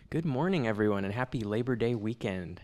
Good morning, everyone, and happy Labor Day weekend.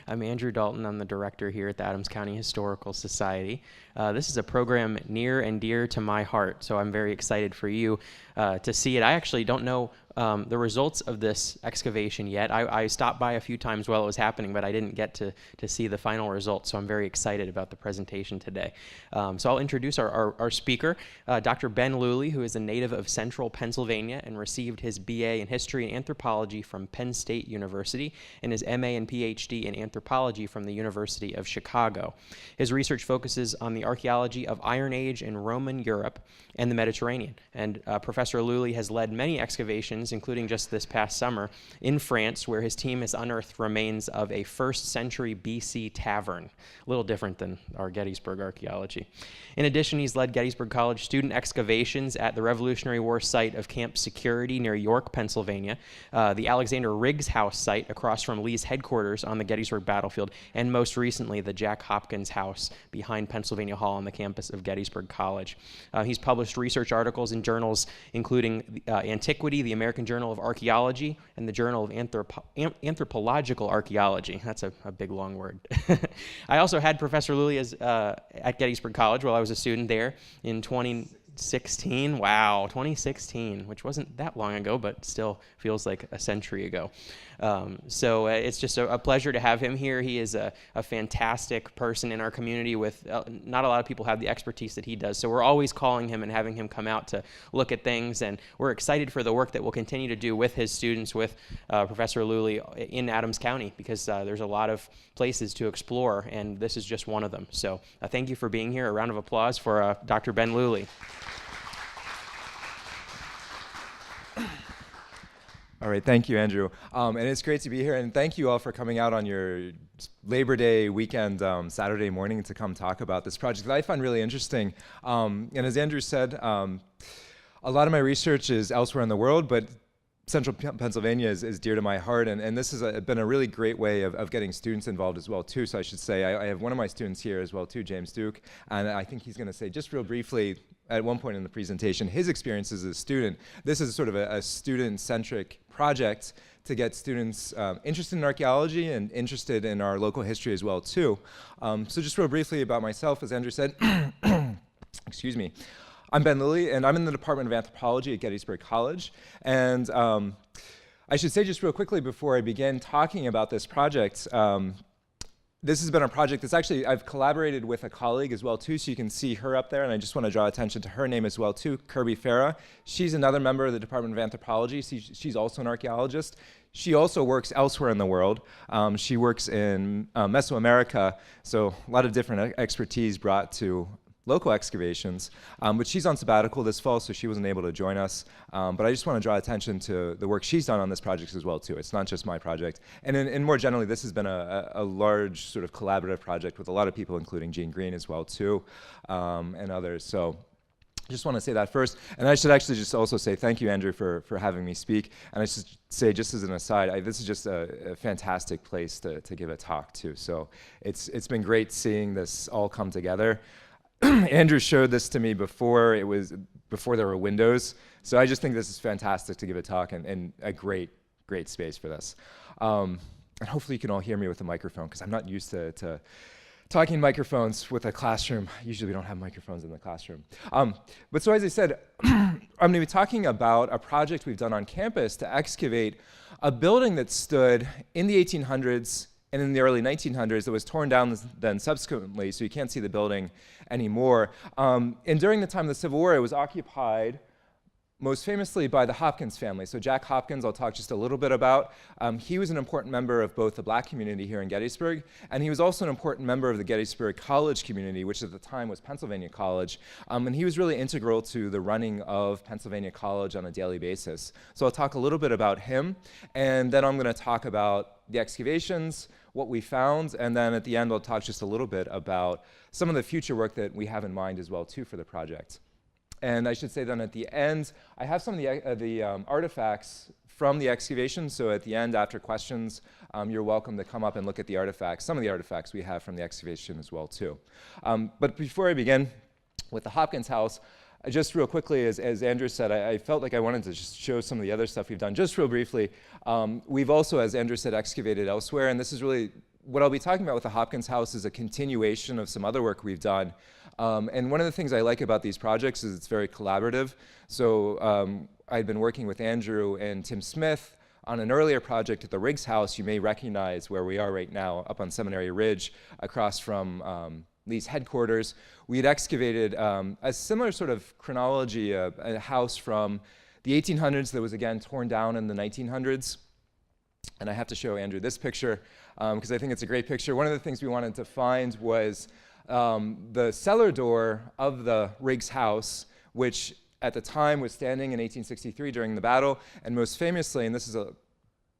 I'm Andrew Dalton. I'm the director here at the Adams County Historical Society. This is a program near and dear to my heart, so I'm very excited for you to see it. I actually don't know the results of this excavation yet. I stopped by a few times while it was happening, but I didn't get to see the final results, so I'm very excited about the presentation today. So I'll introduce our speaker, Dr. Ben Luley, who is a native of central Pennsylvania and received his BA in History and Anthropology from Penn State University and his MA and PhD in Anthropology from the University of Chicago. His research focuses on the archaeology of Iron Age in Roman Europe and the Mediterranean. And Professor Luley has led many excavations, including just this past summer, in France, where his team has unearthed remains of a 1st century BC tavern, a little different than our Gettysburg archaeology. In addition, he's led Gettysburg College student excavations at the Revolutionary War site of Camp Security near York, Pennsylvania, the Alexander Riggs House site across from Lee's headquarters on the Gettysburg battlefield, and most recently, the Jack Hopkins House behind Pennsylvania Hall on the campus of Gettysburg College. He's published research articles in journals including Antiquity, the American Journal of Archaeology, and the Journal of Anthropological Archaeology. That's a big, long word. I also had Professor Luley at Gettysburg College while I was a student there in 2016. Wow, 2016, which wasn't that long ago, but still feels like a century ago. So it's just a pleasure to have him here. He is a fantastic person in our community with not a lot of people have the expertise that he does. So we're always calling him and having him come out to look at things. And we're excited for the work that we'll continue to do with his students, with Professor Luley in Adams County, because there's a lot of places to explore, and this is just one of them. So thank you for being here. A round of applause for Dr. Ben Luley. All right, thank you, Andrew. And it's great to be here, and thank you all for coming out on your Labor Day weekend, Saturday morning, to come talk about this project that I find really interesting. And as Andrew said, a lot of my research is elsewhere in the world, but Central Pennsylvania is dear to my heart, and this has been a really great way of getting students involved as well, too. So I should say, I have one of my students here as well, too, James Dietz, and I think he's going to say just real briefly at one point in the presentation his experience as a student. This is sort of a student-centric project to get students interested in archaeology and interested in our local history as well, too. So just real briefly about myself, as Andrew said, excuse me. I'm Ben Luley, and I'm in the Department of Anthropology at Gettysburg College. And I should say just real quickly before I begin talking about this project, this has been a project that's actually, I've collaborated with a colleague as well too, so you can see her up there, and I just want to draw attention to her name as well too, Kirby Farah. She's another member of the Department of Anthropology. She's also an archaeologist. She also works elsewhere in the world. She works in Mesoamerica, so a lot of different expertise brought to local excavations, but she's on sabbatical this fall, so she wasn't able to join us. But I just want to draw attention to the work she's done on this project as well, too. It's not just my project. And more generally, this has been a large sort of collaborative project with a lot of people, including Gene Green as well, too, and others. So I just want to say that first. And I should actually just also say thank you, Andrew, for having me speak. And I should say, just as an aside, this is just a fantastic place to give a talk, too. So it's been great seeing this all come together. Andrew showed this to me before there were windows, so I just think this is fantastic to give a talk and a great space for this. And hopefully you can all hear me with a microphone, because I'm not used to talking microphones with a classroom. Usually we don't have microphones in the classroom. But so as I said, I'm going to be talking about a project we've done on campus to excavate a building that stood in the 1800s and in the early 1900s that was torn down then subsequently, so you can't see the building anymore. And during the time of the Civil War, it was occupied most famously by the Hopkins family. So Jack Hopkins, I'll talk just a little bit about. He was an important member of both the black community here in Gettysburg, and he was also an important member of the Gettysburg College community, which at the time was Pennsylvania College. And he was really integral to the running of Pennsylvania College on a daily basis. So I'll talk a little bit about him, and then I'm going to talk about the excavations, what we found, and then at the end I'll talk just a little bit about some of the future work that we have in mind as well too for the project. And I should say then at the end, I have some of the artifacts from the excavation, so at the end after questions, you're welcome to come up and look at the artifacts, some of the artifacts we have from the excavation as well too. But before I begin with the Hopkins House, just real quickly, as Andrew said, I felt like I wanted to just show some of the other stuff we've done. Just real briefly, we've also, as Andrew said, excavated elsewhere, and this is really what I'll be talking about with the Hopkins House is a continuation of some other work we've done. And one of the things I like about these projects is it's very collaborative. So I'd been working with Andrew and Tim Smith on an earlier project at the Riggs House. You may recognize where we are right now, up on Seminary Ridge, across from Lee's headquarters. We had excavated a similar sort of chronology, a house from the 1800s that was again torn down in the 1900s. And I have to show Andrew this picture because I think it's a great picture. One of the things we wanted to find was the cellar door of the Riggs house, which at the time was standing in 1863 during the battle, and most famously, and this is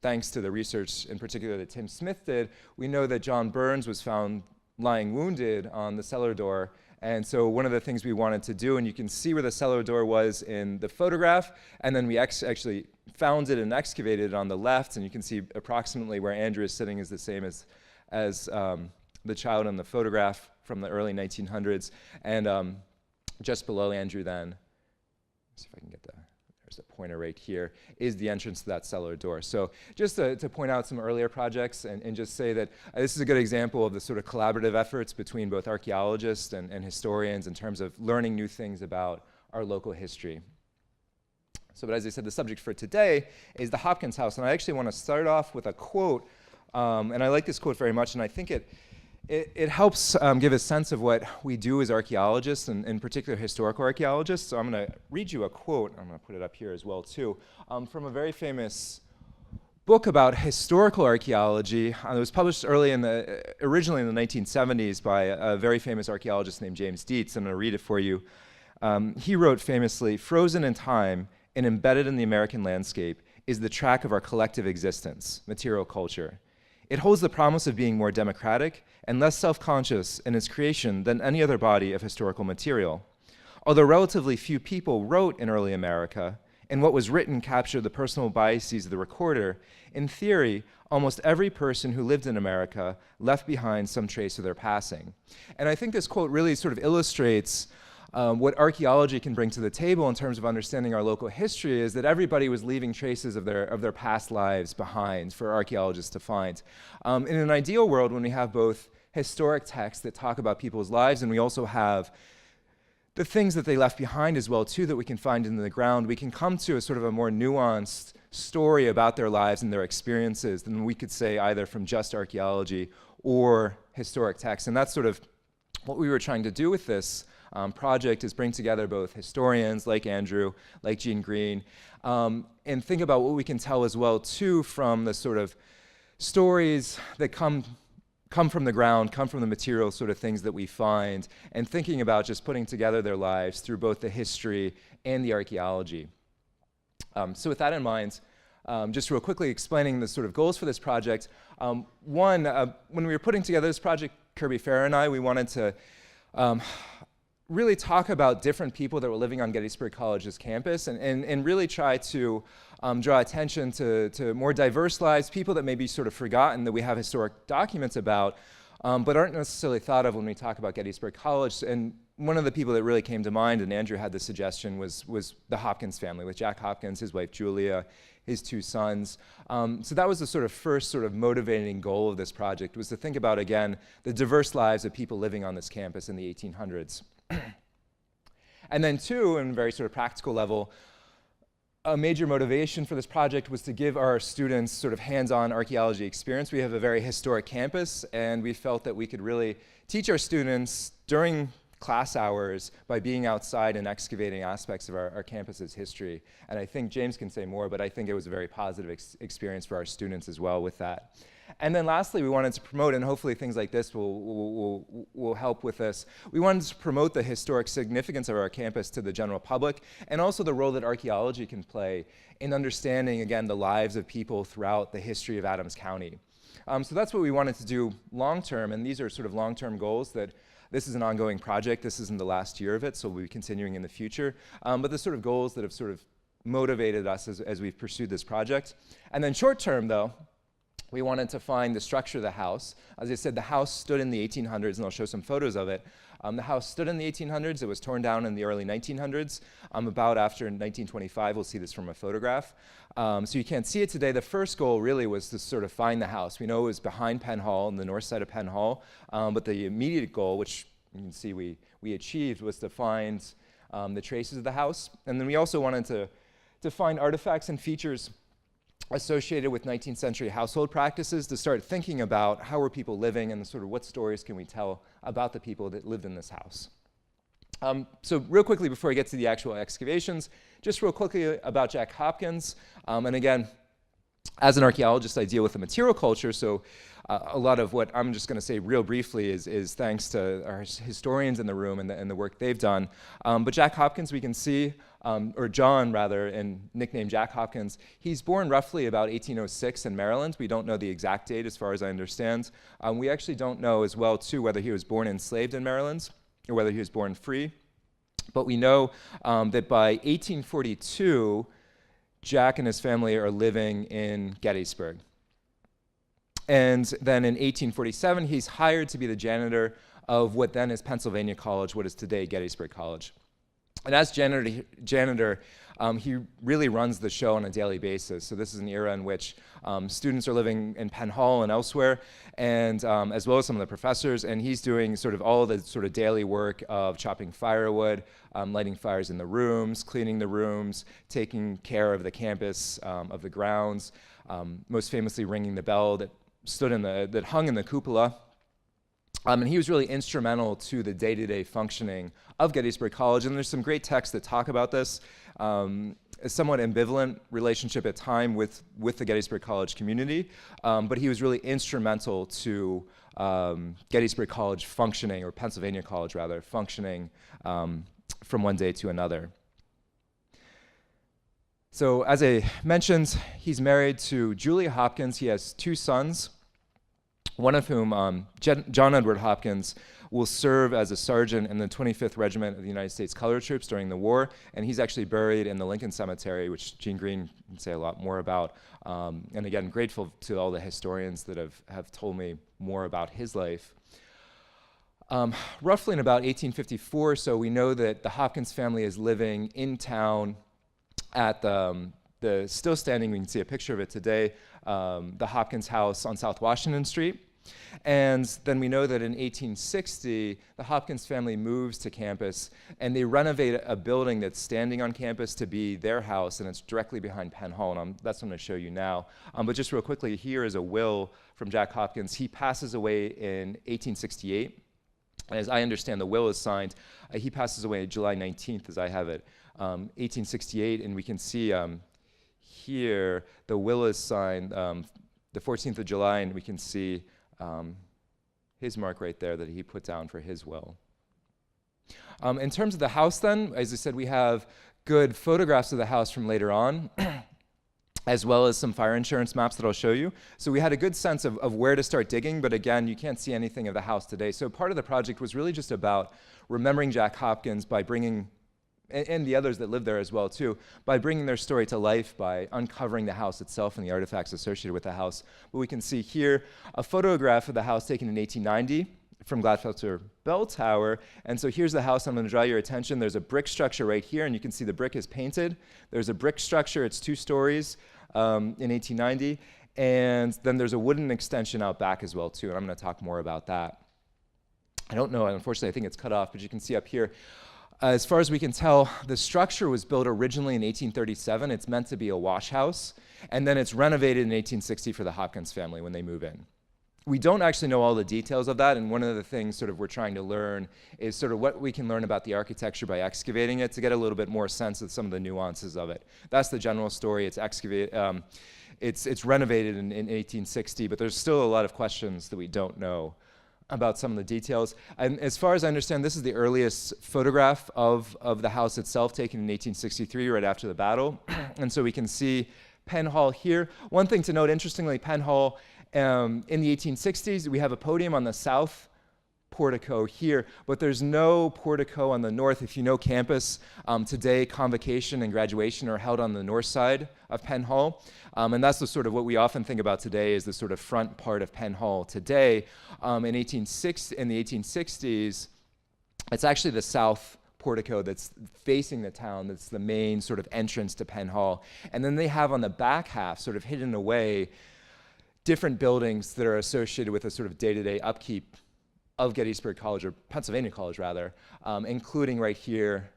thanks to the research in particular that Tim Smith did, we know that John Burns was found lying wounded on the cellar door. And so one of the things we wanted to do, and you can see where the cellar door was in the photograph, and then we actually found it and excavated it on the left, and you can see approximately where Andrew is sitting is the same as the child in the photograph from the early 1900s. And just below Andrew then, let's see if I can get there's a pointer right here, is the entrance to that cellar door. So just to point out some earlier projects and just say that this is a good example of the sort of collaborative efforts between both archaeologists and historians in terms of learning new things about our local history. So, but as I said, the subject for today is the Hopkins House. And I actually want to start off with a quote, and I like this quote very much, and I think it helps give a sense of what we do as archaeologists, and in particular historical archaeologists. So I'm going to read you a quote. I'm going to put it up here as well too, from a very famous book about historical archaeology. It was published originally in the 1970s by a very famous archaeologist named James Dietz. I'm going to read it for you. He wrote famously, "Frozen in time and embedded in the American landscape is the track of our collective existence, material culture. It holds the promise of being more democratic and less self-conscious in its creation than any other body of historical material. Although relatively few people wrote in early America, and what was written captured the personal biases of the recorder, in theory, almost every person who lived in America left behind some trace of their passing." And I think this quote really sort of illustrates what archaeology can bring to the table in terms of understanding our local history, is that everybody was leaving traces of their past lives behind for archaeologists to find. In an ideal world, when we have both historic texts that talk about people's lives, and we also have the things that they left behind as well too that we can find in the ground, we can come to a sort of a more nuanced story about their lives and their experiences than we could say either from just archaeology or historic texts. And that's sort of what we were trying to do with this project, is bring together both historians like Andrew, like Jean Green, and think about what we can tell as well too from the sort of stories that come from the ground, come from the material sort of things that we find, and thinking about just putting together their lives through both the history and the archaeology. So with that in mind, just real quickly explaining the sort of goals for this project. One, when we were putting together this project, Kirby Farrer and I, we wanted to really talk about different people that were living on Gettysburg College's campus, and really try to draw attention to more diverse lives, people that may be sort of forgotten that we have historic documents about, but aren't necessarily thought of when we talk about Gettysburg College. And one of the people that really came to mind, and Andrew had the suggestion, was the Hopkins family, with Jack Hopkins, his wife Julia, his two sons. So that was the sort of first sort of motivating goal of this project, was to think about, again, the diverse lives of people living on this campus in the 1800s. And then two, in a very sort of practical level, a major motivation for this project was to give our students sort of hands-on archaeology experience. We have a very historic campus, and we felt that we could really teach our students during class hours by being outside and excavating aspects of our campus's history. And I think James can say more, but I think it was a very positive experience for our students as well with that. And then lastly, we wanted to promote, and hopefully things like this will help with this, we wanted to promote the historic significance of our campus to the general public, and also the role that archaeology can play in understanding, again, the lives of people throughout the history of Adams County. So that's what we wanted to do long-term, and these are sort of long-term goals that this is an ongoing project. This isn't the last year of it, so we'll be continuing in the future. But the sort of goals that have sort of motivated us as we've pursued this project. And then short-term, though, we wanted to find the structure of the house. As I said, the house stood in the 1800s, and I'll show some photos of it. The house stood in the 1800s. It was torn down in the early 1900s. About after 1925, we'll see this from a photograph. So you can't see it today. The first goal really was to sort of find the house. We know it was behind Penn Hall, on the north side of Penn Hall, but the immediate goal, which you can see we achieved, was to find the traces of the house. And then we also wanted to find artifacts and features associated with 19th century household practices to start thinking about how were people living and sort of what stories can we tell about the people that lived in this house. So real quickly before I get to the actual excavations, just real quickly about Jack Hopkins. And again, as an archaeologist, I deal with the material culture, so a lot of what I'm just going to say real briefly is thanks to our historians in the room and the work they've done. But Jack Hopkins, we can see, or John rather, and nicknamed Jack Hopkins, he's born roughly about 1806 in Maryland. We don't know the exact date as far as I understand. We actually don't know as well, too, whether he was born enslaved in Maryland or whether he was born free. But we know that by 1842, Jack and his family are living in Gettysburg. And then in 1847, he's hired to be the janitor of what then is Pennsylvania College, what is today Gettysburg College. And as janitor, he really runs the show on a daily basis. So this is an era in which students are living in Penn Hall and elsewhere, and as well as some of the professors, and he's doing sort of all of the sort of daily work of chopping firewood, lighting fires in the rooms, cleaning the rooms, taking care of the campus, of the grounds, most famously ringing the bell that hung in the cupola. And he was really instrumental to the day-to-day functioning of Gettysburg College, and there's some great texts that talk about this. A somewhat ambivalent relationship at time with the Gettysburg College community, but he was really instrumental to Gettysburg College functioning, or Pennsylvania College rather, functioning from one day to another. So as I mentioned, he's married to Julia Hopkins. He has two sons, one of whom, John Edward Hopkins, will serve as a sergeant in the 25th Regiment of the United States Colored Troops during the war, and he's actually buried in the Lincoln Cemetery, which Gene Green can say a lot more about. And again, grateful to all the historians that have told me more about his life. Roughly in about 1854, so we know that the Hopkins family is living in town at the still standing, we can see a picture of it today, the Hopkins House on South Washington Street. And then we know that in 1860, the Hopkins family moves to campus, and they renovate a building that's standing on campus to be their house, and it's directly behind Penn Hall, and that's what I'm going to show you now. But just real quickly, here is a will from Jack Hopkins. He passes away in 1868. As I understand, the will is signed. He passes away July 19th, as I have it, 1868, and we can see here the will is signed the 14th of July, and we can see his mark right there that he put down for his will. In terms of the house then, as I said, we have good photographs of the house from later on, as well as some fire insurance maps that I'll show you. So we had a good sense of where to start digging, but again, you can't see anything of the house today. So part of the project was really just about remembering Jack Hopkins by bringing, and the others that lived there as well too, by bringing their story to life, by uncovering the house itself and the artifacts associated with the house. But we can see here a photograph of the house taken in 1890 from Gladfelter Bell Tower. And so here's the house. I'm going to draw your attention. There's a brick structure right here, and you can see the brick is painted. There's a brick structure. It's 2 stories in 1890. And then there's a wooden extension out back as well too, and I'm going to talk more about that. I don't know, unfortunately, I think it's cut off, but you can see up here, as far as we can tell, the structure was built originally in 1837. It's meant to be a wash house, and then it's renovated in 1860 for the Hopkins family when they move in. We don't actually know all the details of that, and one of the things sort of we're trying to learn is sort of what we can learn about the architecture by excavating it to get a little bit more sense of some of the nuances of it. That's the general story. It's renovated in 1860, but there's still a lot of questions that we don't know about some of the details. And as far as I understand, this is the earliest photograph of the house itself, taken in 1863, right after the battle. And so we can see Penn Hall here. One thing to note, interestingly, Penn Hall, in the 1860s, we have a podium on the south portico here, but there's no portico on the north. If you know campus, today convocation and graduation are held on the north side of Penn Hall. And that's the sort of what we often think about today is the sort of front part of Penn Hall today. In the 1860s, It's actually the south portico that's facing the town, that's the main sort of entrance to Penn Hall. And then they have on the back half, sort of hidden away, different buildings that are associated with a sort of day-to-day upkeep of Gettysburg College, or Pennsylvania College rather, including right here,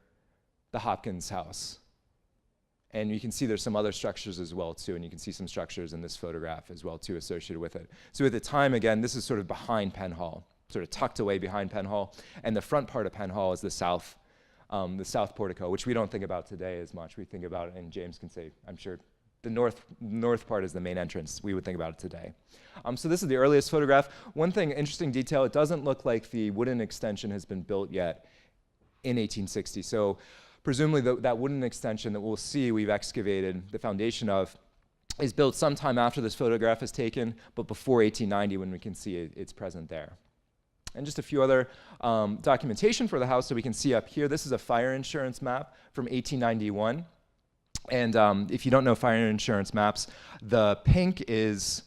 the Hopkins House. And you can see there's some other structures as well too, and you can see some structures in this photograph as well too associated with it. So at the time, again, this is sort of behind Penn Hall, sort of tucked away behind Penn Hall, and the front part of Penn Hall is the south portico, which we don't think about today as much. We think about it, and James can say, I'm sure, the north part is the main entrance. We would think about it today. So this is the earliest photograph. One thing, interesting detail, it doesn't look like the wooden extension has been built yet in 1860. So presumably that wooden extension that we'll see we've excavated the foundation of is built sometime after this photograph is taken, but before 1890 when we can see it's present there. And just a few other documentation for the house. So we can see up here, this is a fire insurance map from 1891. And if you don't know fire insurance maps, the pink is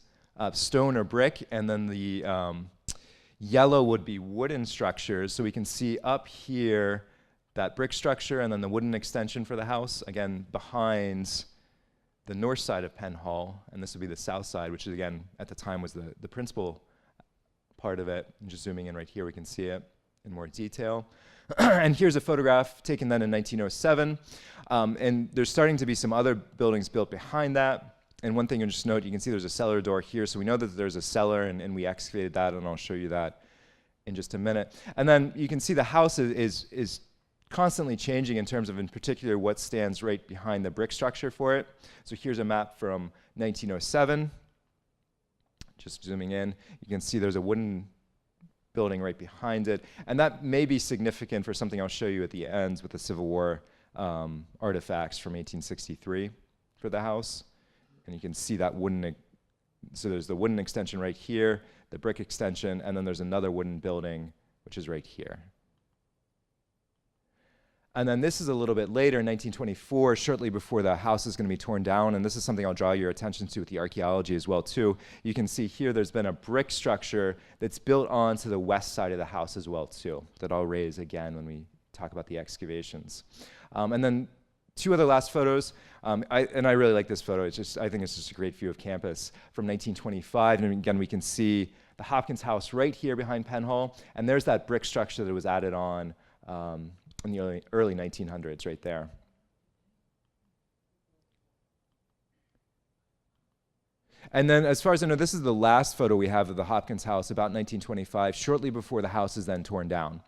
stone or brick, and then the yellow would be wooden structures. So we can see up here that brick structure and then the wooden extension for the house, again, behind the north side of Penn Hall, and this would be the south side, which is, again, at the time was the principal part of it. And just zooming in right here, we can see it in more detail. And here's a photograph taken then in 1907. And there's starting to be some other buildings built behind that. And one thing you'll just note, you can see there's a cellar door here. So we know that there's a cellar, and we excavated that, and I'll show you that in just a minute. And then you can see the house is constantly changing in terms of, in particular, what stands right behind the brick structure for it. So here's a map from 1907. Just zooming in, you can see there's a wooden building right behind it. And that may be significant for something I'll show you at the end with the Civil War artifacts from 1863 for the house. And you can see that wooden, so there's the wooden extension right here, the brick extension, and then there's another wooden building, which is right here. And then this is a little bit later, 1924, shortly before the house is going to be torn down, and this is something I'll draw your attention to with the archaeology as well too. You can see here there's been a brick structure that's built onto the west side of the house as well too, that I'll raise again when we talk about the excavations. And then two other last photos, I really like this photo. I think it's just a great view of campus from 1925, and again we can see the Hopkins House right here behind Penn Hall, and there's that brick structure that was added on in the early 1900s right there. And then as far as I know, this is the last photo we have of the Hopkins House, about 1925, shortly before the house is then torn down.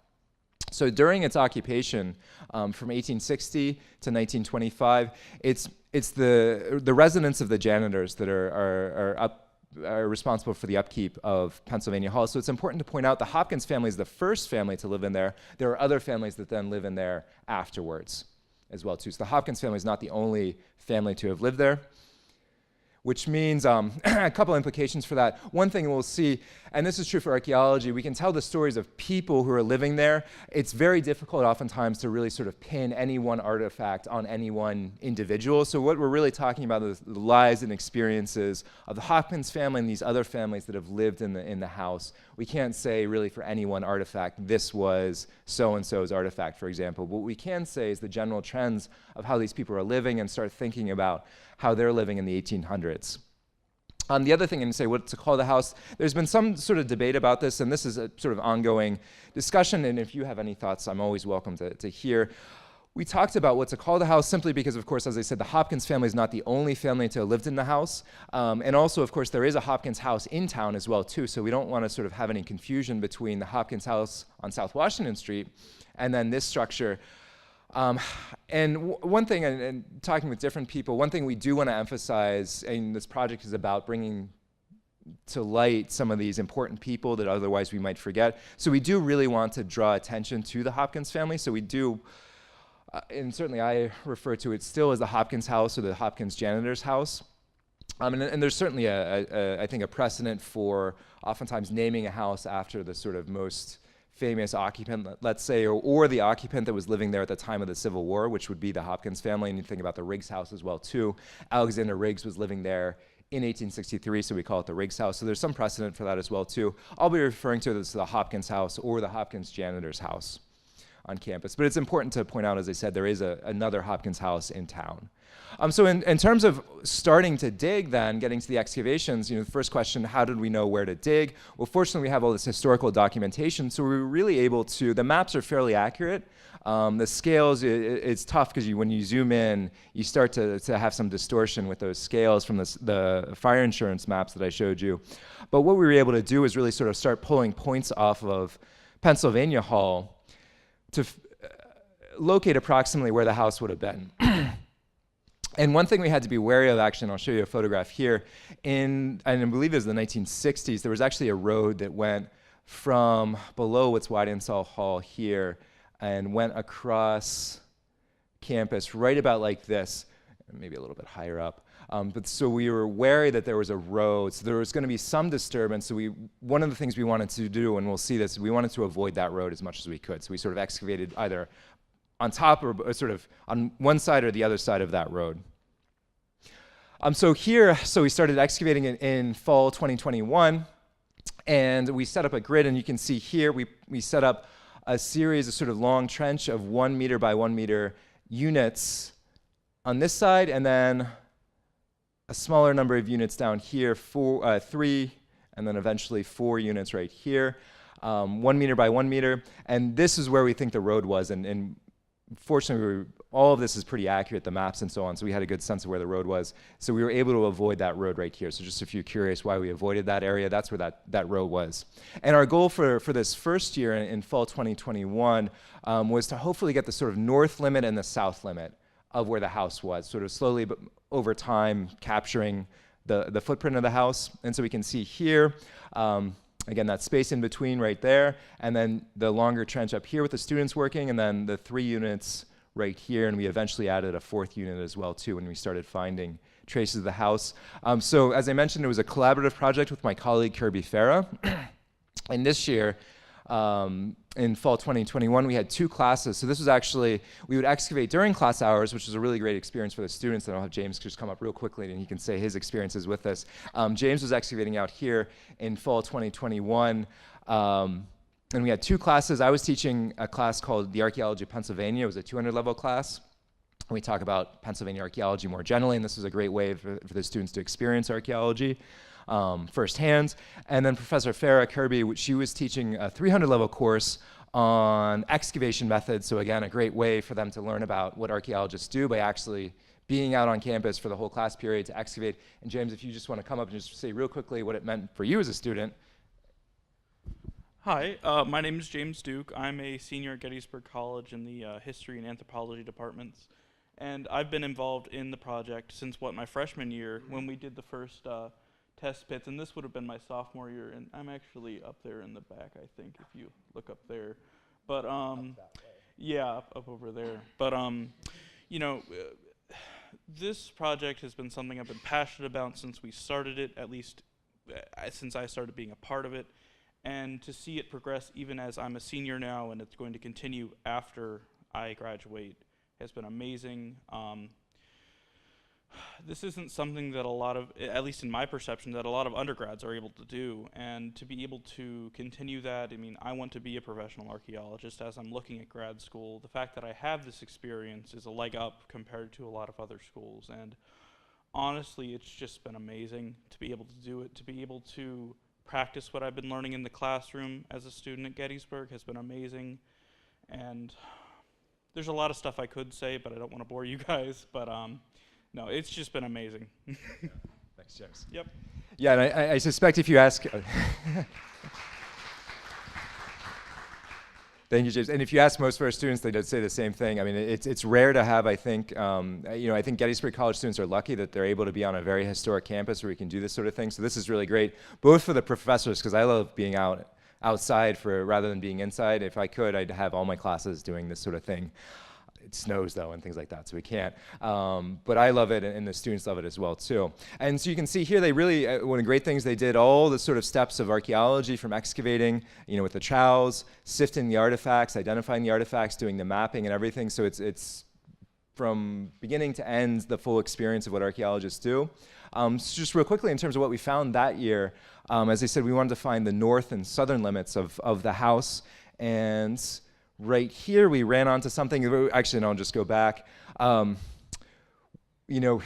So during its occupation, from 1860 to 1925, it's the residence of the janitors that are responsible for the upkeep of Pennsylvania Hall. So it's important to point out the Hopkins family is the first family to live in there. There are other families that then live in there afterwards as well too. So the Hopkins family is not the only family to have lived there, which means a couple implications for that. One thing we'll see, and this is true for archaeology, we can tell the stories of people who are living there. It's very difficult oftentimes to really sort of pin any one artifact on any one individual. So what we're really talking about is the lives and experiences of the Hopkins family and these other families that have lived in the house. We can't say really for any one artifact, this was so-and-so's artifact, for example. What we can say is the general trends of how these people are living and start thinking about how they're living in the 1800s. The other thing, and say what to call the house, there's been some sort of debate about this, and this is a sort of ongoing discussion, and if you have any thoughts, I'm always welcome to hear. We talked about what to call the house simply because, of course, as I said, the Hopkins family is not the only family to have lived in the house. And also, of course, there is a Hopkins house in town as well, too, so we don't want to sort of have any confusion between the Hopkins house on South Washington Street and then this structure. And one thing, and talking with different people, one thing we do want to emphasize, and this project is about bringing to light some of these important people that otherwise we might forget. So we do really want to draw attention to the Hopkins family. So we do, and certainly I refer to it still as the Hopkins house or the Hopkins janitor's house. And there's certainly, I think, a precedent for oftentimes naming a house after the sort of most famous occupant, let's say, or the occupant that was living there at the time of the Civil War, which would be the Hopkins family, and you think about the Riggs house as well too. Alexander Riggs was living there in 1863, so we call it the Riggs house. So there's some precedent for that as well too. I'll be referring to it as the Hopkins house or the Hopkins janitor's house. on campus. But it's important to point out, as I said, there is another Hopkins House in town. So in terms of starting to dig then, getting to the excavations, the first question, how did we know where to dig? Well, fortunately, we have all this historical documentation, so we were really able to, the maps are fairly accurate. The scales, it's tough because when you zoom in, you start to have some distortion with those scales from the fire insurance maps that I showed you. But what we were able to do is really sort of start pulling points off of Pennsylvania Hall to locate approximately where the house would have been. And one thing we had to be wary of, actually, and I'll show you a photograph here, and I believe it was the 1960s, there was actually a road that went from below what's Weidensaal Hall here and went across campus right about like this, maybe a little bit higher up. But so we were wary that there was a road, so there was going to be some disturbance. So one of the things we wanted to do, and we'll see this, we wanted to avoid that road as much as we could. So we sort of excavated either on top or sort of on one side or the other side of that road. So we started excavating in fall 2021, and we set up a grid, and you can see here we set up a series of sort of long trench of 1 meter by 1 meter units on this side, and then a smaller number of units down here, 3, and then eventually 4 units right here, 1 meter by 1 meter, and this is where we think the road was, and fortunately, all of this is pretty accurate, the maps and so on, so we had a good sense of where the road was. So we were able to avoid that road right here. So just if you're curious why we avoided that area, that's where that road was. And our goal for this first year in fall 2021 was to hopefully get the sort of north limit and the south limit of where the house was, sort of slowly but over time capturing the footprint of the house. And so we can see here, again, that space in between right there, and then the longer trench up here with the students working, and then the 3 units right here, and we eventually added a 4th unit as well too when we started finding traces of the house. So as I mentioned, it was a collaborative project with my colleague Kirby Farah. And this year, in fall 2021, we had 2 classes. So this was actually, we would excavate during class hours, which was a really great experience for the students. And I'll have James just come up real quickly and he can say his experiences with this. James was excavating out here in fall 2021. And we had 2 classes. I was teaching a class called The Archaeology of Pennsylvania. It was a 200 level class. We talk about Pennsylvania archaeology more generally, and this was a great way for the students to experience archaeology firsthand. And then Professor Farah Kirby, she was teaching a 300 level course on excavation methods. So again, a great way for them to learn about what archaeologists do by actually being out on campus for the whole class period to excavate. And James, if you just want to come up and just say real quickly what it meant for you as a student. Hi, my name is James Duke. I'm a senior at Gettysburg College in the history and anthropology departments. And I've been involved in the project since my freshman year when we did the first test pits, and this would have been my sophomore year, and I'm actually up there in the back, I think, if you look up there. But yeah, up over there. But this project has been something I've been passionate about since we started it, at least since I started being a part of it. And to see it progress even as I'm a senior now and it's going to continue after I graduate has been amazing. This isn't something that a lot of, at least in my perception, that a lot of undergrads are able to do. And to be able to continue that, I mean, I want to be a professional archaeologist as I'm looking at grad school. The fact that I have this experience is a leg up compared to a lot of other schools. And honestly, it's just been amazing to be able to do it, to be able to practice what I've been learning in the classroom as a student at Gettysburg has been amazing. And there's a lot of stuff I could say, but I don't want to bore you guys. But no, it's just been amazing. Thanks, James. Yep. Yeah, and I suspect if you ask... Thank you, James. And if you ask most of our students, they'd say the same thing. I mean, it's rare to have, I think, I think Gettysburg College students are lucky that they're able to be on a very historic campus where we can do this sort of thing. So this is really great, both for the professors, because I love being outside rather than being inside. If I could, I'd have all my classes doing this sort of thing. It snows, though, and things like that, so we can't. But I love it, and the students love it as well, too. And so you can see here, they really, one of the great things, they did all the sort of steps of archaeology from excavating, with the trowels, sifting the artifacts, identifying the artifacts, doing the mapping and everything. So it's from beginning to end, the full experience of what archaeologists do. So just real quickly, in terms of what we found that year, as I said, we wanted to find the north and southern limits of the house, and right here, we ran onto something. Actually, no, I'll just go back. You know,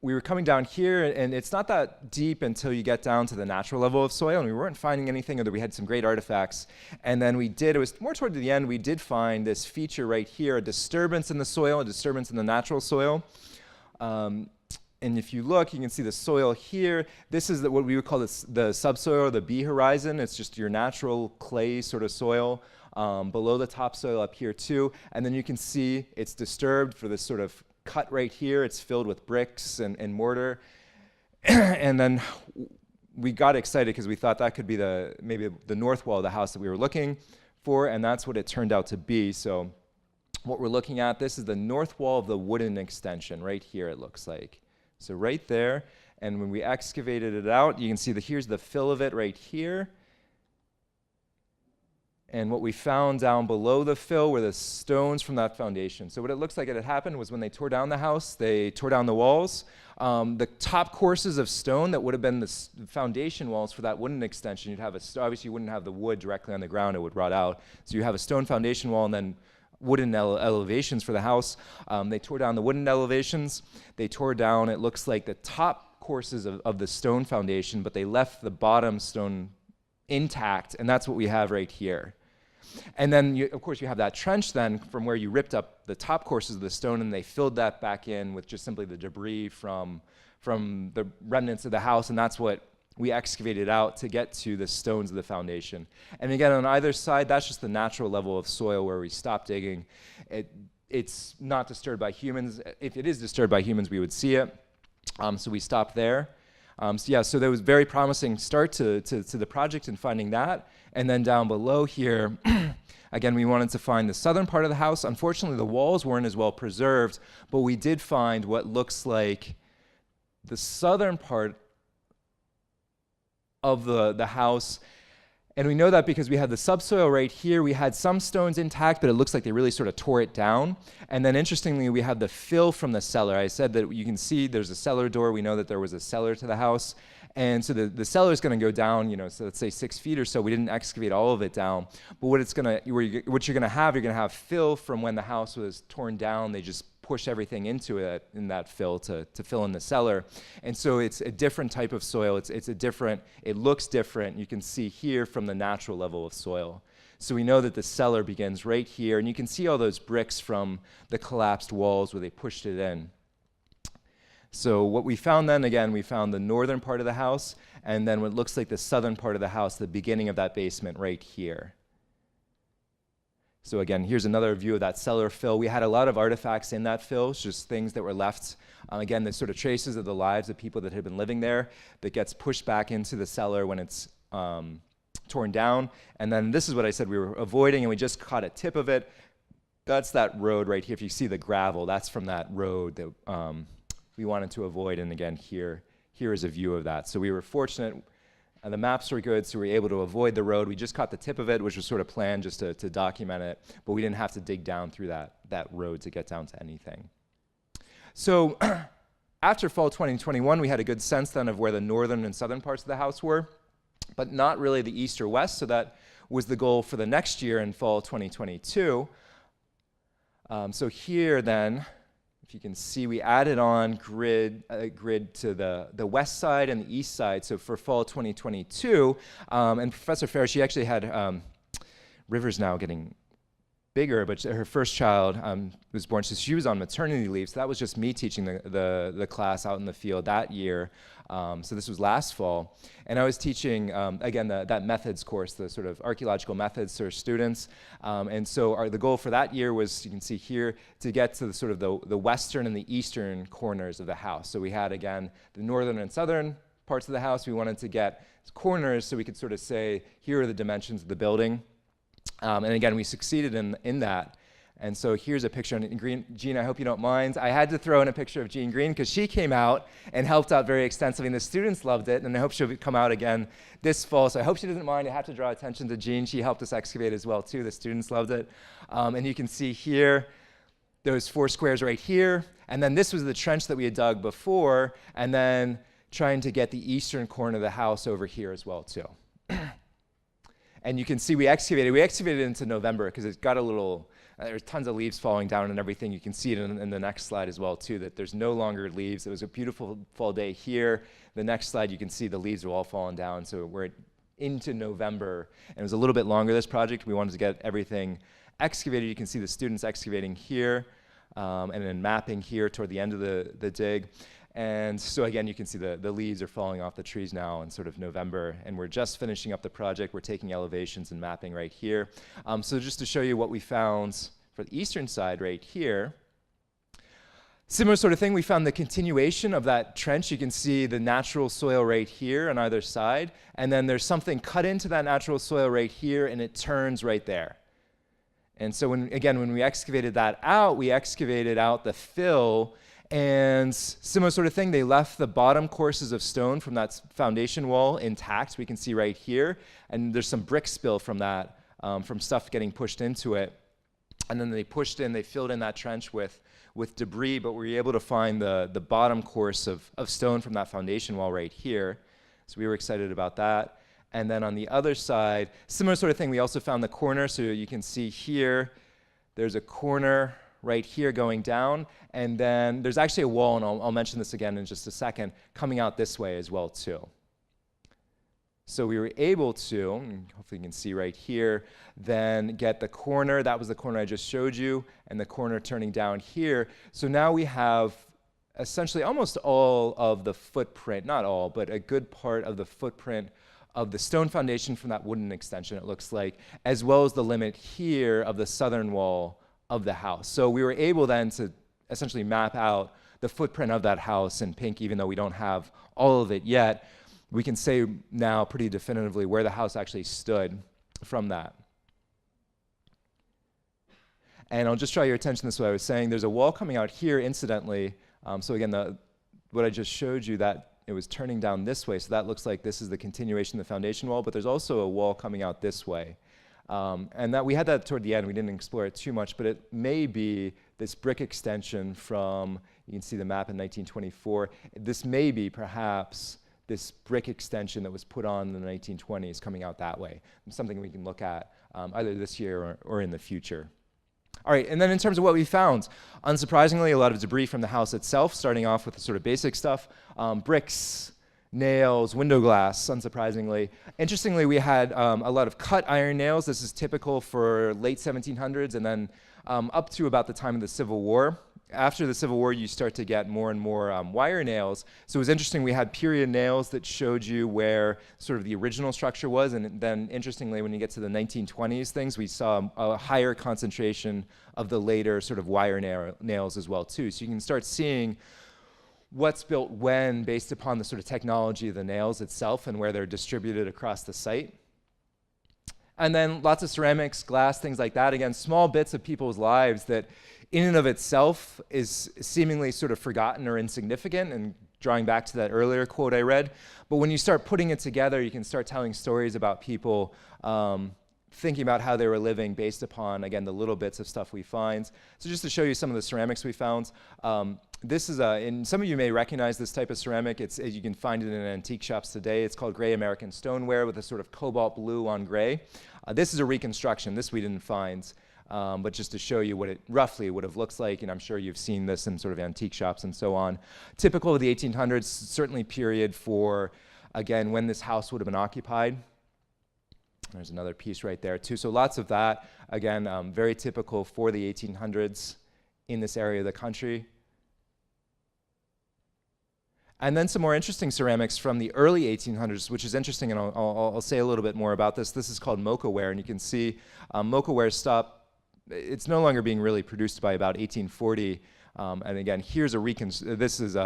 we were coming down here, and it's not that deep until you get down to the natural level of soil, and we weren't finding anything, although we had some great artifacts. And then it was more toward the end, we did find this feature right here, a disturbance in the soil, a disturbance in the natural soil. And if you look, you can see the soil here. This is what we would call the subsoil, or the B horizon. It's just your natural clay sort of soil below the topsoil up here too. And then you can see it's disturbed for this sort of cut right here. It's filled with bricks and mortar. And then we got excited because we thought that could be maybe the north wall of the house that we were looking for, and that's what it turned out to be. So what we're looking at, this is the north wall of the wooden extension right here, it looks like. So right there, and when we excavated it out, you can see here's the fill of it right here. And what we found down below the fill were the stones from that foundation. So what it looks like it had happened was when they tore down the house, they tore down the walls. The top courses of stone that would have been the foundation walls for that wooden extension, you'd have obviously you wouldn't have the wood directly on the ground, it would rot out. So you have a stone foundation wall and then wooden elevations for the house. They tore down the wooden elevations. They tore down, it looks like, the top courses of the stone foundation, but they left the bottom stone intact, and that's what we have right here. And then, of course, you have that trench then from where you ripped up the top courses of the stone, and they filled that back in with just simply the debris from the remnants of the house, and that's what we excavated out to get to the stones of the foundation. And again, on either side, that's just the natural level of soil where we stopped digging. It's not disturbed by humans. If it is disturbed by humans, we would see it. So we stopped there. So there was a very promising start to the project in finding that. And then down below here, again, we wanted to find the southern part of the house. Unfortunately, the walls weren't as well preserved, but we did find what looks like the southern part of the house. And we know that because we had the subsoil right here. We had some stones intact, but it looks like they really sort of tore it down. And then interestingly, we have the fill from the cellar. I said that you can see there's a cellar door. We know that there was a cellar to the house. And so the cellar is going to go down, so let's say 6 feet or so. We didn't excavate all of it down. But what you're going to have fill from when the house was torn down. They just push everything into it in that fill to fill in the cellar. And so it's a different type of soil. It looks different. You can see here from the natural level of soil. So we know that the cellar begins right here, and you can see all those bricks from the collapsed walls where they pushed it in. So what we found then, again, we found the northern part of the house, and then what looks like the southern part of the house, the beginning of that basement right here. So again, here's another view of that cellar fill. We had a lot of artifacts in that fill, just things that were left. Again, the sort of traces of the lives of people that had been living there that gets pushed back into the cellar when it's torn down. And then this is what I said we were avoiding, and we just caught a tip of it. That's that road right here. If you see the gravel, that's from that road that we wanted to avoid. And again, here is a view of that. So we were fortunate. The maps were good, so we were able to avoid the road. We just caught the tip of it, which was sort of planned just to document it, but we didn't have to dig down through that road to get down to anything. So after fall 2021, we had a good sense then of where the northern and southern parts of the house were, but not really the east or west, so that was the goal for the next year in fall 2022. So here then, if you can see, we added on a grid to the west side and the east side. So for fall 2022, and Professor Farris, she actually had, River's now getting bigger, but her first child was born, so she was on maternity leave. So that was just me teaching the class out in the field that year. So this was last fall. And I was teaching, again, that methods course, the sort of archaeological methods to our students. And so the goal for that year was, you can see here, to get to the sort of the western and the eastern corners of the house. So we had, again, the northern and southern parts of the house. We wanted to get corners so we could sort of say, here are the dimensions of the building. And again, we succeeded in that. And so here's a picture in green. Jean, I hope you don't mind. I had to throw in a picture of Jean Green because she came out and helped out very extensively, and the students loved it, and I hope she'll come out again this fall. So I hope she doesn't mind. I have to draw attention to Jean. She helped us excavate as well, too. The students loved it. And you can see here, those 4 squares right here. And then this was the trench that we had dug before, and then trying to get the eastern corner of the house over here as well, too. And you can see we excavated into November because it got a little, there's tons of leaves falling down and everything. You can see it in the next slide as well too, that there's no longer leaves. It was a beautiful fall day here. The next slide you can see the leaves are all falling down. So we're into November, and it was a little bit longer, this project. We wanted to get everything excavated. You can see the students excavating here, and then mapping here toward the end of the dig. And so again, you can see the leaves are falling off the trees now in sort of November, and we're just finishing up the project. We're taking elevations and mapping right here. So just to show you what we found for the eastern side right here, similar sort of thing, we found the continuation of that trench. You can see the natural soil right here on either side, and then there's something cut into that natural soil right here, and it turns right there. And so when we excavated that out, we excavated out the fill, and similar sort of thing, they left the bottom courses of stone from that foundation wall intact. We can see right here, and there's some brick spill from that, from stuff getting pushed into it. And then they filled in that trench with debris, but we were able to find the bottom course of stone from that foundation wall right here. So we were excited about that. And then on the other side, similar sort of thing, we also found the corner. So you can see here, there's a corner right here going down. And then there's actually a wall, and I'll mention this again in just a second, coming out this way as well too. So we were able to, hopefully you can see right here, then get the corner. That was the corner I just showed you, and the corner turning down here. So now we have essentially almost all of the footprint, not all, but a good part of the footprint of the stone foundation from that wooden extension, it looks like, as well as the limit here of the southern wall of the house. So we were able then to essentially map out the footprint of that house in pink, even though we don't have all of it yet. We can say now pretty definitively where the house actually stood from that. And I'll just draw your attention to this, what I was saying. There's a wall coming out here, incidentally. So again, what I just showed you, that it was turning down this way. So that looks like this is the continuation of the foundation wall, but there's also a wall coming out this way. And that we had that toward the end. We didn't explore it too much, but it may be this brick extension from, you can see the map in 1924. This may be perhaps this brick extension that was put on in the 1920s coming out that way. It's something we can look at either this year or in the future. All right, and then in terms of what we found, unsurprisingly, a lot of debris from the house itself, starting off with the sort of basic stuff, bricks, nails, window glass, unsurprisingly. Interestingly, we had a lot of cut iron nails. This is typical for late 1700s, and then up to about the time of the Civil War. After the Civil War, you start to get more and more wire nails. So it was interesting, we had period nails that showed you where sort of the original structure was, and then interestingly, when you get to the 1920s things, we saw a higher concentration of the later sort of wire nails as well too. So you can start seeing what's built when based upon the sort of technology of the nails itself and where they're distributed across the site. And then lots of ceramics, glass, things like that. Again, small bits of people's lives that in and of itself is seemingly sort of forgotten or insignificant, and drawing back to that earlier quote I read. But when you start putting it together, you can start telling stories about people thinking about how they were living based upon, again, the little bits of stuff we find. So just to show you some of the ceramics we found, this is and some of you may recognize this type of ceramic. You can find it in antique shops today. It's called gray American stoneware with a sort of cobalt blue on gray. This is a reconstruction. This we didn't find. But just to show you what it roughly would have looked like, and I'm sure you've seen this in sort of antique shops and so on. Typical of the 1800s, certainly period for, again, when this house would have been occupied. There's another piece right there too. So lots of that, again, very typical for the 1800s in this area of the country. And then some more interesting ceramics from the early 1800s, which is interesting, and I'll say a little bit more about this. This is called Mochaware, and you can see Mochaware stopped. It's no longer being really produced by about 1840. And again, here's this is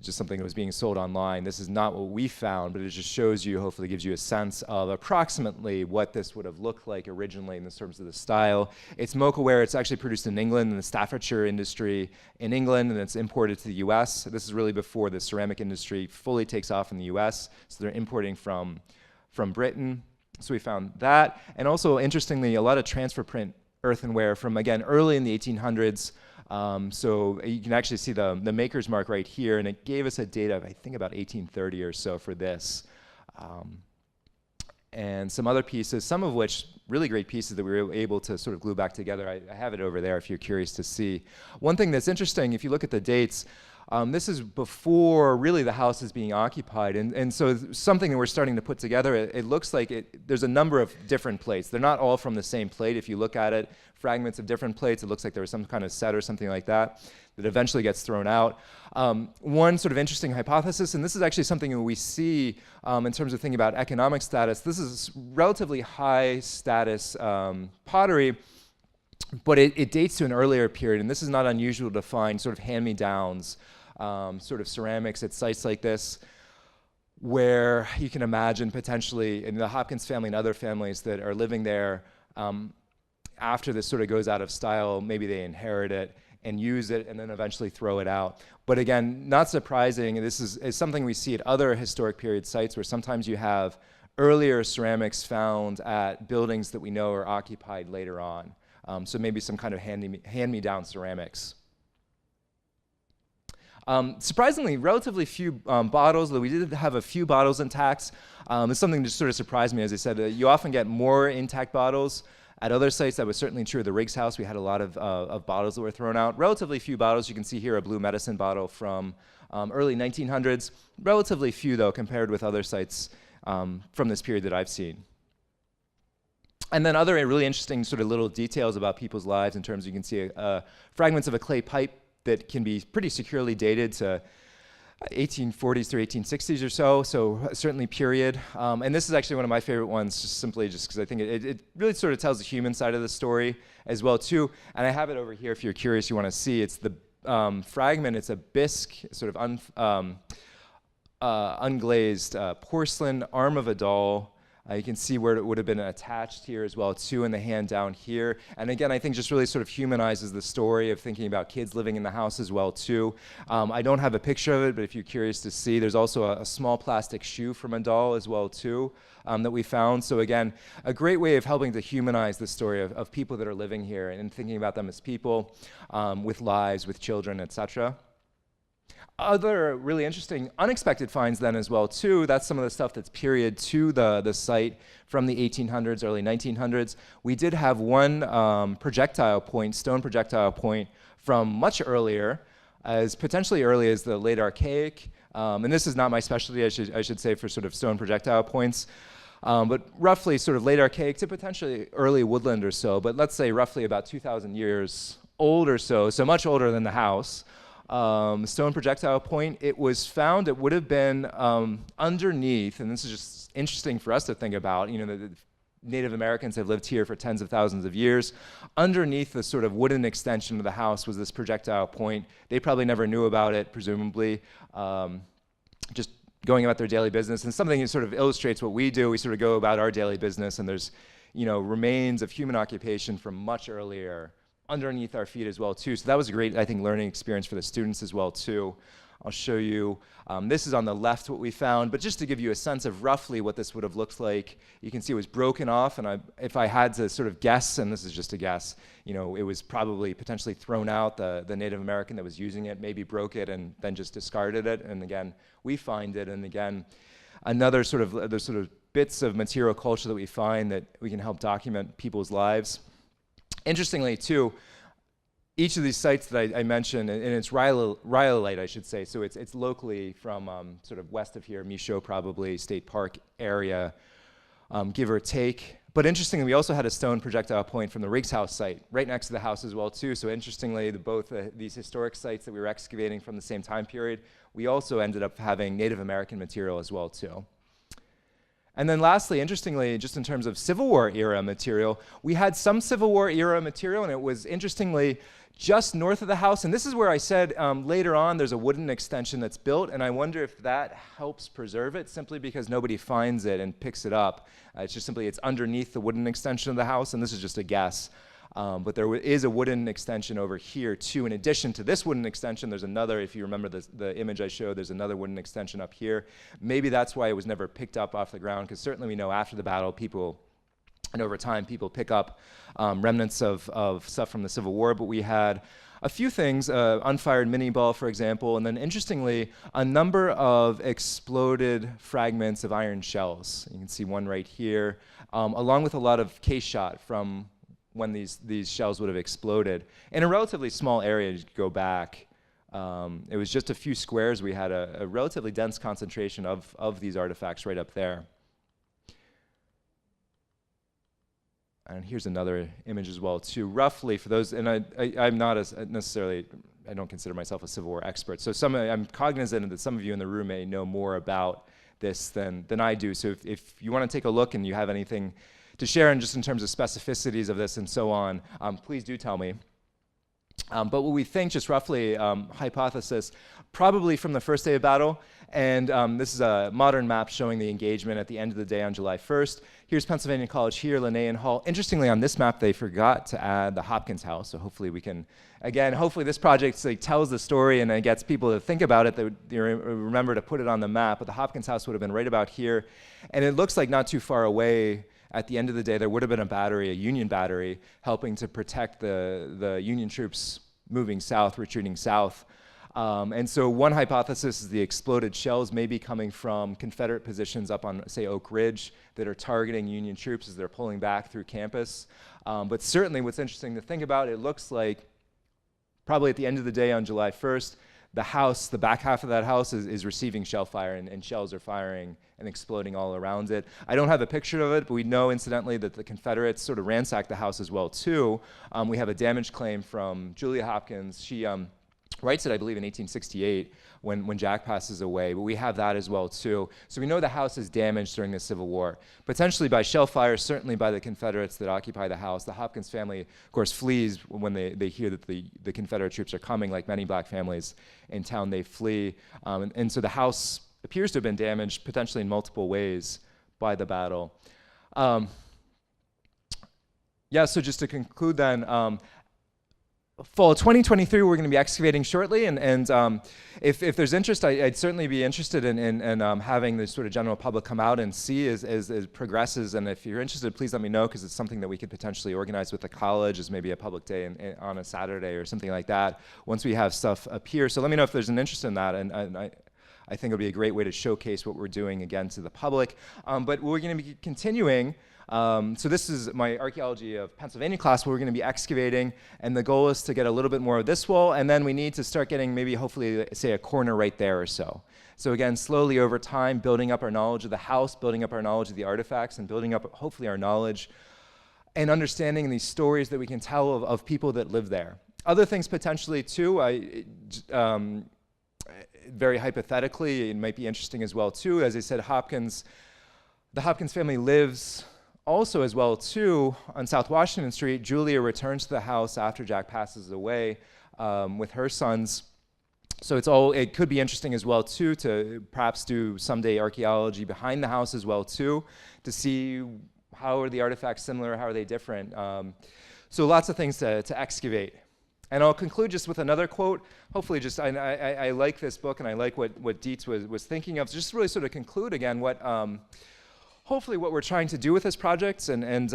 just something that was being sold online. This is not what we found, but it just shows you, hopefully gives you a sense of approximately what this would have looked like originally in terms of the style. It's Mochaware. It's actually produced in England, in the Staffordshire industry in England, and it's imported to the US. This is really before the ceramic industry fully takes off in the US. So they're importing from Britain. So we found that. And also, interestingly, a lot of transfer print earthenware from, again, early in the 1800s. So you can actually see the maker's mark right here, and it gave us a date of, I think, about 1830 or so for this. and some other pieces, some of which really great pieces that we were able to sort of glue back together. I have it over there if you're curious to see. One thing that's interesting, if you look at the dates, this is before really the house is being occupied, and so something that we're starting to put together, it looks like there's a number of different plates. They're not all from the same plate. If you look at it, fragments of different plates, it looks like there was some kind of set or something like that eventually gets thrown out. One sort of interesting hypothesis, and this is actually something that we see in terms of thinking about economic status, this is relatively high status pottery, but it dates to an earlier period, and this is not unusual to find sort of hand-me-downs, sort of ceramics at sites like this, where you can imagine potentially in the Hopkins family and other families that are living there, after this sort of goes out of style, maybe they inherit it and use it and then eventually throw it out. But again, not surprising, this is something we see at other historic period sites where sometimes you have earlier ceramics found at buildings that we know are occupied later on. So maybe some kind of hand-me-down ceramics. Surprisingly, relatively few bottles, though we did have a few bottles intact. It's something that just sort of surprised me, as I said. You often get more intact bottles. At other sites, that was certainly true of the Riggs house. We had a lot of bottles that were thrown out. Relatively few bottles. You can see here a blue medicine bottle from early 1900s. Relatively few, though, compared with other sites from this period that I've seen. And then other really interesting sort of little details about people's lives in terms of, you can see fragments of a clay pipe that can be pretty securely dated to 1840s through 1860s or so certainly period. And this is actually one of my favorite ones, just because I think it really sort of tells the human side of the story as well too. And I have it over here if you're curious, you want to see. It's the fragment, it's a bisque, sort of unglazed porcelain arm of a doll. You can see where it would have been attached here as well too, in the hand down here. And again, I think just really sort of humanizes the story of thinking about kids living in the house as well too. I don't have a picture of it, but if you're curious to see, there's also a small plastic shoe from a doll as well too that we found. So again, a great way of helping to humanize the story of people that are living here and thinking about them as people with lives, with children, etc. Other really interesting unexpected finds then as well too, that's some of the stuff that's period to the site from the 1800s, early 1900s. We did have one projectile point, stone projectile point from much earlier, as potentially early as the late Archaic. And this is not my specialty, I should say, for sort of stone projectile points. But roughly sort of late Archaic to potentially early woodland or so, but let's say roughly about 2,000 years old or so much older than the house. Stone projectile point, it was found, it would have been underneath, and this is just interesting for us to think about, you know, the Native Americans have lived here for tens of thousands of years. Underneath the sort of wooden extension of the house was this projectile point. They probably never knew about it, presumably, just going about their daily business. And something that sort of illustrates what we do, we sort of go about our daily business, and there's, you know, remains of human occupation from much earlier underneath our feet as well too. So that was a great, I think, learning experience for the students as well too. I'll show you, this is on the left what we found, but just to give you a sense of roughly what this would have looked like, you can see it was broken off, and if I had to sort of guess, and this is just a guess, you know, it was probably potentially thrown out, the Native American that was using it maybe broke it and then just discarded it, and again, we find it, and again, another sort of, there's sort of bits of material culture that we find that we can help document people's lives. Interestingly, too, each of these sites that I mentioned, and it's rhyolite, I should say, so it's locally from sort of west of here, Michaud probably, State Park area, give or take. But interestingly, we also had a stone projectile point from the Riggs house site, right next to the house as well, too. So interestingly, both these historic sites that we were excavating from the same time period, we also ended up having Native American material as well, too. And then lastly, interestingly, just in terms of Civil War era material, we had some Civil War era material, and it was interestingly just north of the house. And this is where I said later on there's a wooden extension that's built, and I wonder if that helps preserve it simply because nobody finds it and picks it up. It's just simply it's underneath the wooden extension of the house, and this is just a guess. But there is a wooden extension over here too. In addition to this wooden extension, there's another, if you remember the image I showed, there's another wooden extension up here. Maybe that's why it was never picked up off the ground, because certainly we know after the battle people And over time, people pick up remnants of stuff from the Civil War, but we had a few things, unfired mini ball, for example, and then interestingly, a number of exploded fragments of iron shells. You can see one right here, along with a lot of case shot from when these shells would have exploded. In a relatively small area, as you go back, it was just a few squares. We had a relatively dense concentration of these artifacts right up there. And here's another image as well, too. Roughly, for those, and I'm not as necessarily, I don't consider myself a Civil War expert, so I'm cognizant that some of you in the room may know more about this than I do. So if you want to take a look and you have anything to share, and just in terms of specificities of this and so on, please do tell me. But what we think, just roughly, hypothesis, probably from the first day of battle, and this is a modern map showing the engagement at the end of the day on July 1st. Here's Pennsylvania College here, Linnaean Hall. Interestingly, on this map, they forgot to add the Hopkins House, so hopefully we can, again, hopefully this project tells the story and it gets people to think about it, that they remember to put it on the map, but the Hopkins House would have been right about here, and it looks like not too far away. At the end of the day, there would have been a battery, a Union battery, helping to protect the Union troops moving south, retreating south. And so one hypothesis is the exploded shells may be coming from Confederate positions up on, say, Oak Ridge that are targeting Union troops as they're pulling back through campus. But certainly what's interesting to think about, it looks like probably at the end of the day on July 1st, the house, the back half of that house is receiving shell fire, and shells are firing and exploding all around it. I don't have a picture of it, but we know incidentally that the Confederates sort of ransacked the house as well too. We have a damage claim from Julia Hopkins. She writes it, I believe, in 1868 when Jack passes away, but we have that as well too. So we know the house is damaged during the Civil War, potentially by shell fire, certainly by the Confederates that occupy the house. The Hopkins family, of course, flees when they hear that the Confederate troops are coming. Like many black families in town, they flee. And so the house appears to have been damaged, potentially in multiple ways, by the battle. Yeah, so just to conclude then, fall 2023, we're going to be excavating shortly, and if there's interest, I'd certainly be interested in having the sort of general public come out and see as it progresses, and if you're interested, please let me know, because it's something that we could potentially organize with the college as maybe a public day on a Saturday or something like that, once we have stuff appear. So let me know if there's an interest in that, and I think it'll be a great way to showcase what we're doing again to the public. But we're going to be continuing. So this is my archaeology of Pennsylvania class, where we're going to be excavating, and the goal is to get a little bit more of this wall, and then we need to start getting maybe hopefully, say, a corner right there or so. So again, slowly over time, building up our knowledge of the house, building up our knowledge of the artifacts, and building up hopefully our knowledge and understanding these stories that we can tell of people that live there. Other things potentially too, very hypothetically, it might be interesting as well too. As I said, the Hopkins family lives also as well too on South Washington Street. Julia returns to the house after Jack passes away with her sons. So it could be interesting as well too to perhaps do someday archaeology behind the house as well too, to see how are the artifacts similar, how are they different. So lots of things to excavate. And I'll conclude just with another quote. Hopefully just, I like this book, and I like what Dietz was thinking of. So just really sort of conclude again hopefully what we're trying to do with this project, and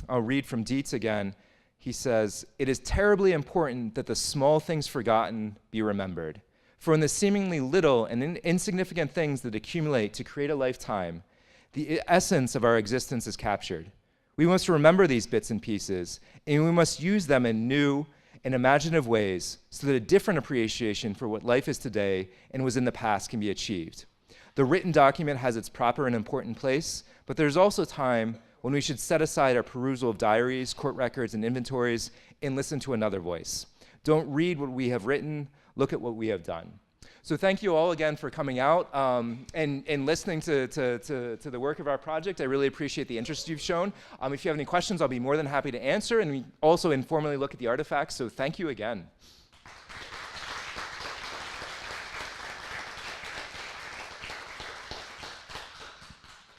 I'll read from Dietz again. He says, "It is terribly important that the small things forgotten be remembered. For in the seemingly little and insignificant things that accumulate to create a lifetime, the essence of our existence is captured. We must remember these bits and pieces, and we must use them in new and imaginative ways so that a different appreciation for what life is today and was in the past can be achieved. The written document has its proper and important place, but there's also time when we should set aside our perusal of diaries, court records, and inventories and listen to another voice. Don't read what we have written, look at what we have done." So thank you all again for coming out and listening to the work of our project. I really appreciate the interest you've shown. If you have any questions, I'll be more than happy to answer, and we also informally look at the artifacts, so thank you again.